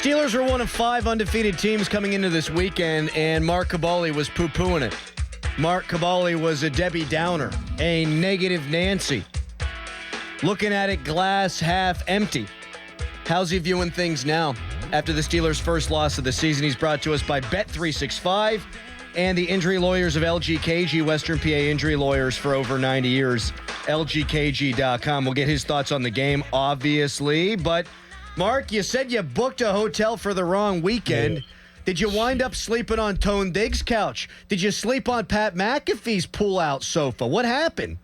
Steelers are one of 5 undefeated teams coming into this weekend, and Mark Kaboly was poo-pooing it. Mark Kaboly was a Debbie Downer, a negative Nancy. Looking at it glass half empty. How's he viewing things now? After the Steelers' first loss of the season, he's brought to us by Bet365 and the injury lawyers of LGKG, Western PA injury lawyers for over 90 years. LGKG.com. We'll get his thoughts on the game, obviously. But, Mark, you said you booked a hotel for the wrong weekend. Yeah. Did you wind up sleeping on Tone Diggs' couch? Did you sleep on Pat McAfee's pull-out sofa? What happened?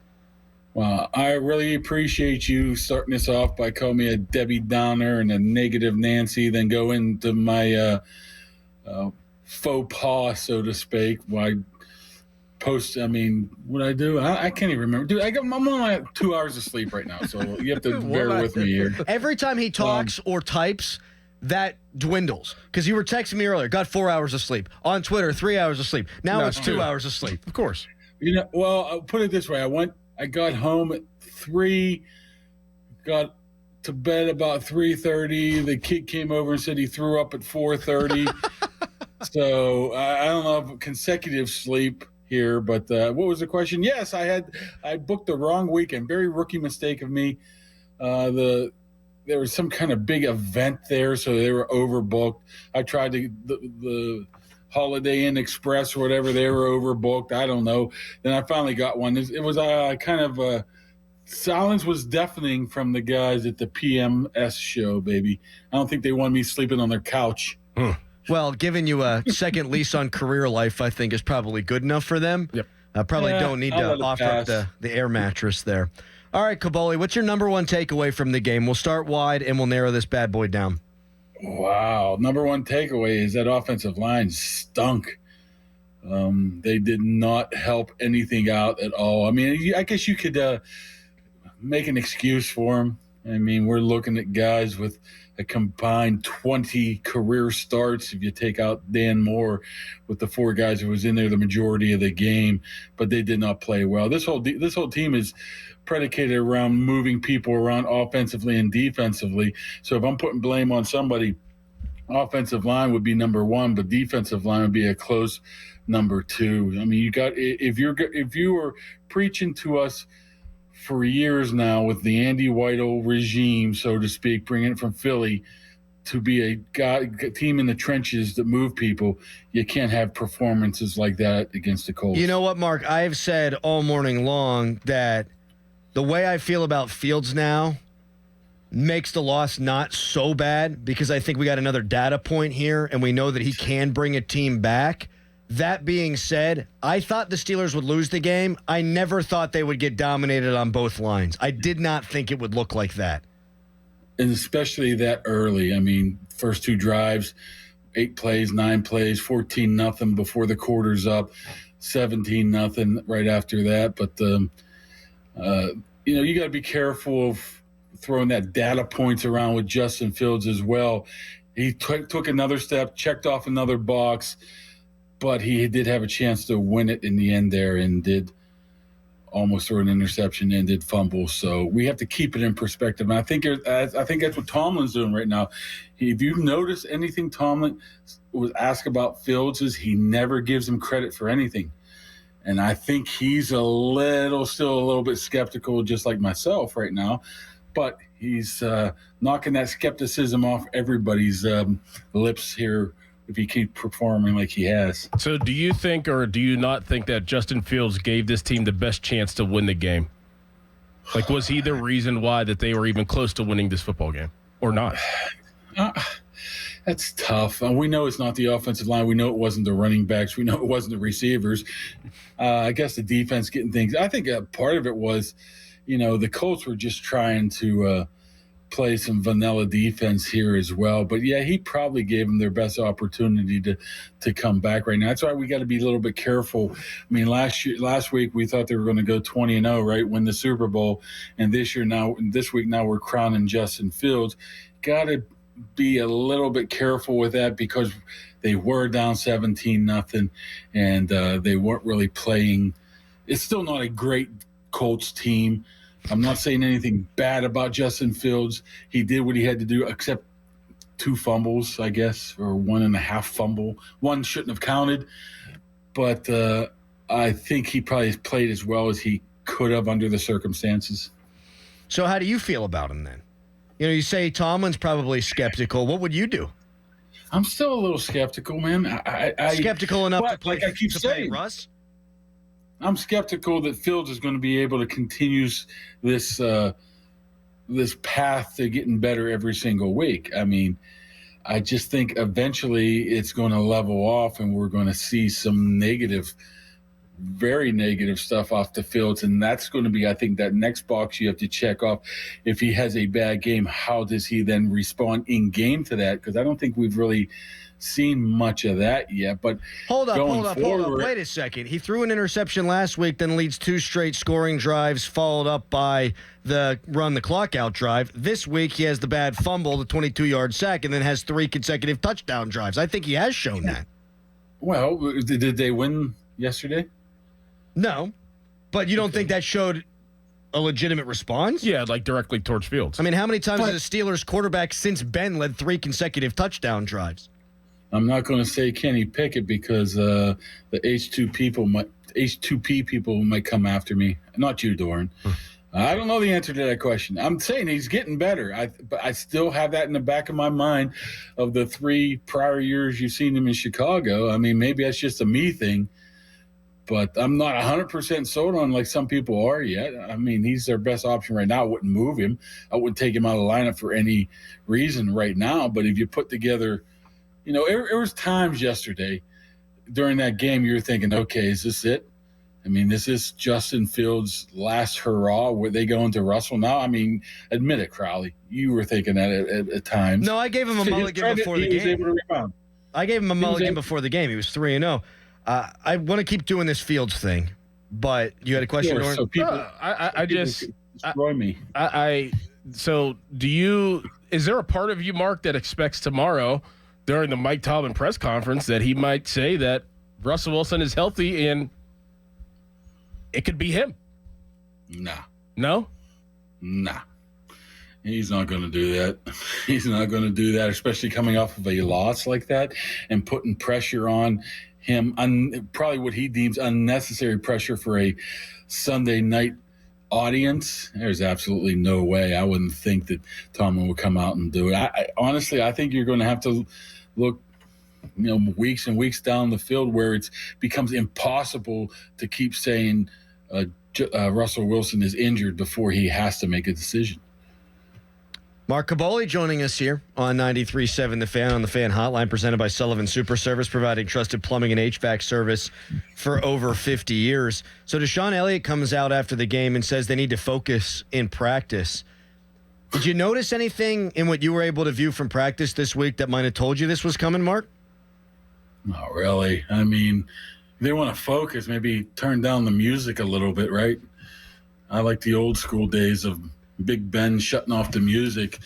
Well, I really appreciate you starting this off by calling me a Debbie Downer and a negative Nancy, then go into my faux pas, so to speak. What I do? I can't even remember. Dude, I'm on like 2 hours of sleep right now, so you have to bear with me here. Every time he talks or types, that dwindles. Because you were texting me earlier, got 4 hours of sleep. On Twitter, 3 hours of sleep. Now it's 2 hours of sleep. Of course. Well, I'll put it this way. I got home at 3, got to bed about 3:30. The kid came over and said he threw up at 4:30. So I don't know if consecutive sleep here, but what was the question? Yes, I booked the wrong weekend. Very rookie mistake of me. There was some kind of big event there, so they were overbooked. I tried the Holiday Inn Express or whatever, they were overbooked. I don't know. Then I finally got one. It was silence was deafening from the guys at the PMS show, baby. I don't think they wanted me sleeping on their couch. Well, giving you a second lease on career life, I think, is probably good enough for them. Yep. Probably don't need to offer up the air mattress there. All right, Kaboly, what's your number one takeaway from the game? We'll start wide, and we'll narrow this bad boy down. Wow. Number one takeaway is that offensive line stunk. They did not help anything out at all. I mean, I guess you could make an excuse for them. I mean, we're looking at guys with a combined 20 career starts if you take out Dan Moore with the 4 guys who was in there the majority of the game, but they did not play well. This whole team is predicated around moving people around offensively and defensively. So if I'm putting blame on somebody, offensive line would be number 1, but defensive line would be a close number 2. I mean, if you were preaching to us for years now with the Andy Weidel regime, so to speak, bringing it from Philly to be a team in the trenches that move people, you can't have performances like that against the Colts. You know what, Mark? I've said all morning long that the way I feel about Fields now makes the loss not so bad because I think we got another data point here and we know that he can bring a team back. That being said, I thought the Steelers would lose the game. I never thought they would get dominated on both lines. I did not think it would look like that. And especially that early. I mean, first 2 drives, 8 plays, 9 plays, 14-0 before the quarter's up, 17-0 right after that. But, you got to be careful of throwing that data points around with Justin Fields as well. He took another step, checked off another box, but he did have a chance to win it in the end there and did almost throw an interception and did fumble. So we have to keep it in perspective. And I think that's what Tomlin's doing right now. If you've noticed anything Tomlin was asked about Fields is he never gives him credit for anything. And I think he's still a little bit skeptical, just like myself right now. But he's knocking that skepticism off everybody's lips here if he keeps performing like he has. So do you think or do you not think that Justin Fields gave this team the best chance to win the game? Like, was he the reason why that they were even close to winning this football game or not? That's tough. We know it's not the offensive line. We know it wasn't the running backs. We know it wasn't the receivers. I guess the defense getting things. I think part of it was, the Colts were just trying to play some vanilla defense here as well. But, yeah, he probably gave them their best opportunity to come back right now. That's why we got to be a little bit careful. I mean, last week we thought they were going to go 20-0, right, win the Super Bowl. And this week we're crowning Justin Fields. Got to be a little bit careful with that because they were down 17-0 and they weren't really playing. It's still not a great Colts team. I'm not saying anything bad about Justin Fields. He did what he had to do, except 2 fumbles, I guess, or 1.5 fumble. One shouldn't have counted, but I think he probably played as well as he could have under the circumstances. So how do you feel about him then? You say Tomlin's probably skeptical. What would you do? I'm still a little skeptical, man. Skeptical enough to play, like I keep saying, Russ? I'm skeptical that Fields is going to be able to continue this path to getting better every single week. I mean, I just think eventually it's going to level off and we're going to see some very negative stuff off the Fields. And that's going to be, I think, that next box you have to check off. If he has a bad game, how does he then respond in game to that? Because I don't think we've really seen much of that yet. But hold up. Wait a second. He threw an interception last week, then leads 2 straight scoring drives, followed up by the run the clock out drive. This week he has the bad fumble, the 22-yard sack, and then has 3 consecutive touchdown drives. I think he has shown that. Well, did they win yesterday? No, but you don't think that showed a legitimate response? Yeah, like directly towards Fields. I mean, how many times has a Steelers quarterback since Ben led 3 consecutive touchdown drives? I'm not going to say Kenny Pickett because the H2P people might come after me. Not you, Doran. I don't know the answer to that question. I'm saying he's getting better. But I still have that in the back of my mind of the 3 prior years you've seen him in Chicago. I mean, maybe that's just a me thing. But I'm not 100% sold on like some people are yet. I mean, he's their best option right now. I wouldn't move him. I wouldn't take him out of the lineup for any reason right now. But if you put together, there was times yesterday during that game you were thinking, okay, is this it? I mean, this is Justin Fields' last hurrah. Were they going to Russell now? I mean, admit it, Crowley. You were thinking that at times. No, I gave him a mulligan before the game. He was able to rebound. I gave him a mulligan before the game. He was 3-0. I want to keep doing this Fields thing, but you had a question, Doran? So people, destroy me. So is there a part of you, Mark, that expects tomorrow during the Mike Tomlin press conference that he might say that Russell Wilson is healthy and it could be him? Nah. No? Nah. He's not going to do that. He's not going to do that, especially coming off of a loss like that and putting pressure on him, probably what he deems unnecessary pressure for a Sunday night audience. There's absolutely no way. I wouldn't think that Tomlin would come out and do it. Honestly, I think you're going to have to look, weeks and weeks down the field where it becomes impossible to keep saying Russell Wilson is injured before he has to make a decision. Mark Kaboly joining us here on 93.7 The Fan on the Fan Hotline, presented by Sullivan Super Service, providing trusted plumbing and HVAC service for over 50 years. So Deshaun Elliott comes out after the game and says they need to focus in practice. Did you notice anything in what you were able to view from practice this week that might have told you this was coming, Mark? Not really. I mean, if they want to focus, maybe turn down the music a little bit, right? I like the old school days of Big Ben shutting off the music.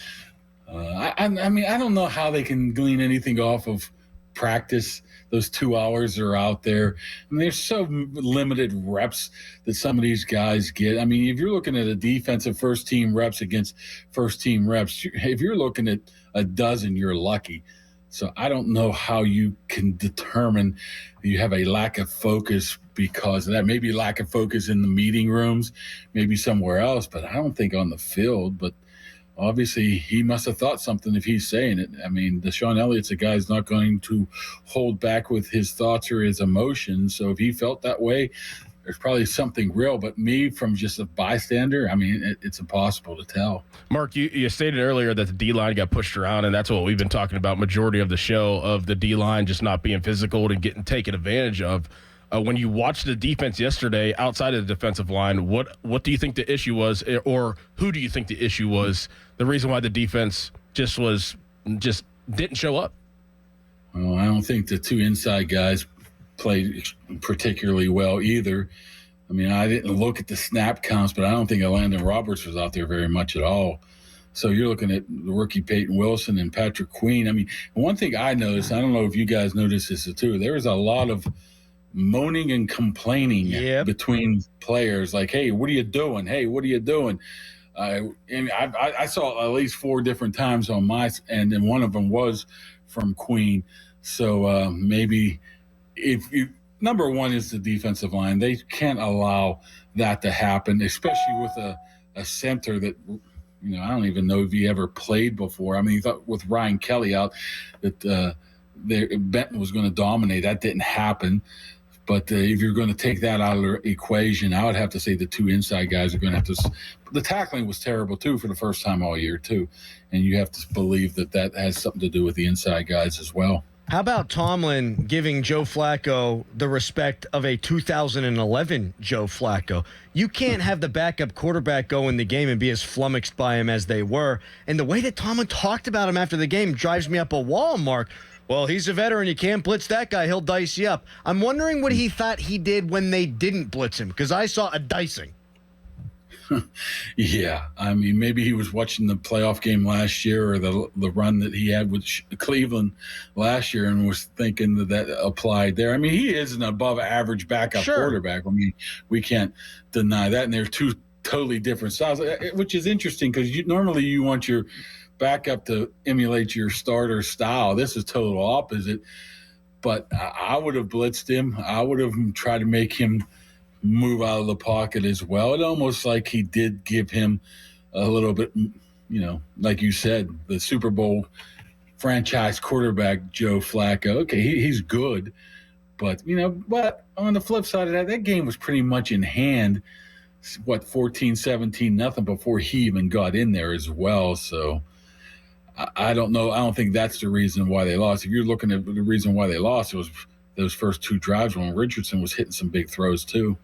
I mean, I don't know how they can glean anything off of practice. Those 2 hours are out there. I mean, there's so limited reps that some of these guys get. I mean, if you're looking at a defensive first-team reps against first-team reps, if you're looking at a dozen, you're lucky. So I don't know how you can determine you have a lack of focus because of that. Maybe lack of focus in the meeting rooms, maybe somewhere else, but I don't think on the field. But obviously he must have thought something if he's saying it. I mean, Deshaun Elliott's a guy who's not going to hold back with his thoughts or his emotions. So if he felt that way, there's probably something real. But me, from just a bystander, I mean, it's impossible to tell. Mark, you stated earlier that the D-line got pushed around, and that's what we've been talking about majority of the show, of the D-line just not being physical and getting taken advantage of. When you watched the defense yesterday outside of the defensive line, what do you think the issue was, or who do you think the issue was, the reason why the defense just didn't show up? Well, I don't think the 2 inside guys played particularly well either. I mean, I didn't look at the snap counts, but I don't think Landon Roberts was out there very much at all. So you're looking at the rookie Peyton Wilson and Patrick Queen. I mean, one thing I noticed, I don't know if you guys noticed this too, there was a lot of moaning and complaining between players. Like, hey, what are you doing? Hey, what are you doing? I saw at least 4 different times on my end, and one of them was from Queen. So maybe if you number one is the defensive line. They can't allow that to happen, especially with a center that I don't even know if he ever played before. I mean, he thought with Ryan Kelly out that Benton was going to dominate. That didn't happen. But if you're going to take that out of the equation, I would have to say the 2 inside guys are going to have to. The tackling was terrible too for the first time all year too, and you have to believe that has something to do with the inside guys as well. How about Tomlin giving Joe Flacco the respect of a 2011 Joe Flacco? You can't have the backup quarterback go in the game and be as flummoxed by him as they were. And the way that Tomlin talked about him after the game drives me up a wall, Mark. Well, he's a veteran. You can't blitz that guy. He'll dice you up. I'm wondering what he thought he did when they didn't blitz him, because I saw a dicing. Yeah, I mean, maybe he was watching the playoff game last year or the run that he had with Cleveland last year and was thinking that applied there. I mean, he is an above-average backup quarterback. I mean, we can't deny that. And they're 2 totally different styles, which is interesting because normally you want your backup to emulate your starter style. This is total opposite. But I would have blitzed him. I would have tried to make him move out of the pocket as well. It almost like he did give him a little bit, like you said, the Super Bowl franchise quarterback, Joe Flacco. Okay, he's good. But on the flip side of that game was pretty much in hand. 14-17 nothing before he even got in there as well. So I don't know. I don't think that's the reason why they lost. If you're looking at the reason why they lost, it was those first 2 drives when Richardson was hitting some big throws too.